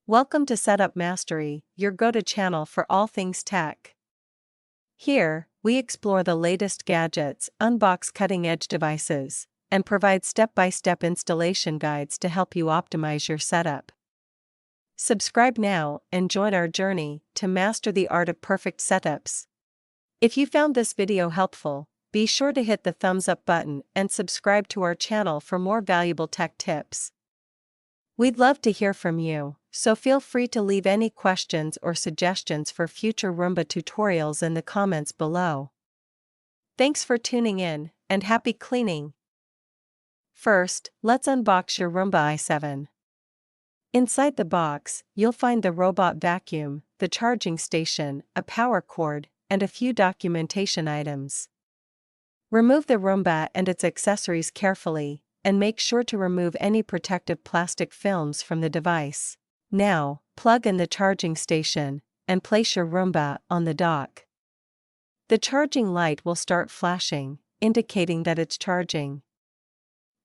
Welcome to Setup Mastery, your go-to channel for all things tech. Here, we explore the latest gadgets, unbox cutting-edge devices, and provide step-by-step installation guides to help you optimize your setup. Subscribe now and join our journey to master the art of perfect setups. If you found this video helpful, be sure to hit the thumbs up button and subscribe to our channel for more valuable tech tips. We'd love to hear from you, so feel free to leave any questions or suggestions for future Roomba tutorials in the comments below. Thanks for tuning in, and happy cleaning! First, let's unbox your Roomba i7. Inside the box, you'll find the robot vacuum, the charging station, a power cord, and a few documentation items. Remove the Roomba and its accessories carefully, and make sure to remove any protective plastic films from the device. Now, plug in the charging station, and place your Roomba on the dock. The charging light will start flashing, indicating that it's charging.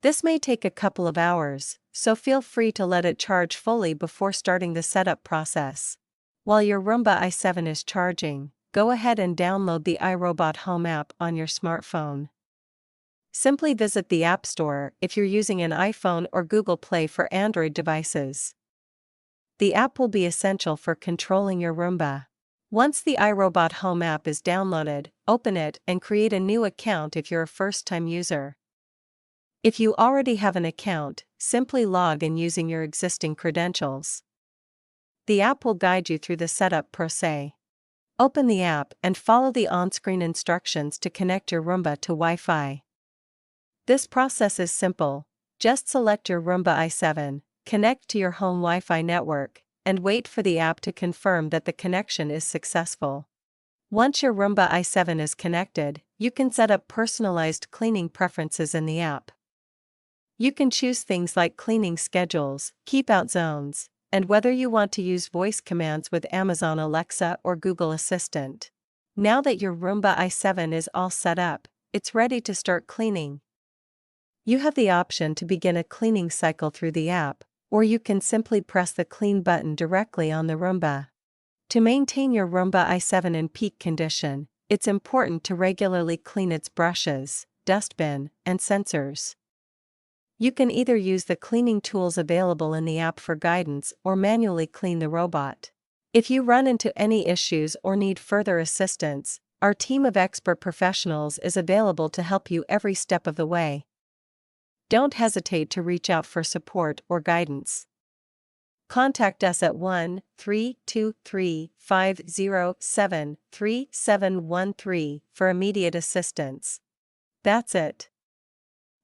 This may take a couple of hours, so feel free to let it charge fully before starting the setup process. While your Roomba i7 is charging, go ahead and download the iRobot Home app on your smartphone. Simply visit the App Store if you're using an iPhone or Google Play for Android devices. The app will be essential for controlling your Roomba. Once the iRobot Home app is downloaded, open it and create a new account if you're a first-time user. If you already have an account, simply log in using your existing credentials. The app will guide you through the setup process. Open the app and follow the on-screen instructions to connect your Roomba to Wi-Fi. This process is simple. Just select your Roomba i7, connect to your home Wi-Fi network, and wait for the app to confirm that the connection is successful. Once your Roomba i7 is connected, you can set up personalized cleaning preferences in the app. You can choose things like cleaning schedules, keep-out zones, and whether you want to use voice commands with Amazon Alexa or Google Assistant. Now that your Roomba i7 is all set up, it's ready to start cleaning. You have the option to begin a cleaning cycle through the app, or you can simply press the clean button directly on the Roomba. To maintain your Roomba i7 in peak condition, it's important to regularly clean its brushes, dustbin, and sensors. You can either use the cleaning tools available in the app for guidance or manually clean the robot. If you run into any issues or need further assistance, our team of expert professionals is available to help you every step of the way. Don't hesitate to reach out for support or guidance. Contact us at 1-323-507-3713 for immediate assistance. That's it.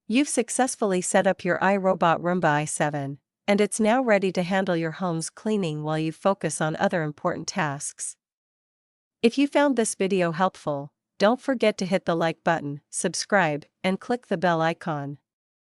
You've successfully set up your iRobot Roomba i7, and it's now ready to handle your home's cleaning while you focus on other important tasks. If you found this video helpful, don't forget to hit the like button, subscribe, and click the bell icon.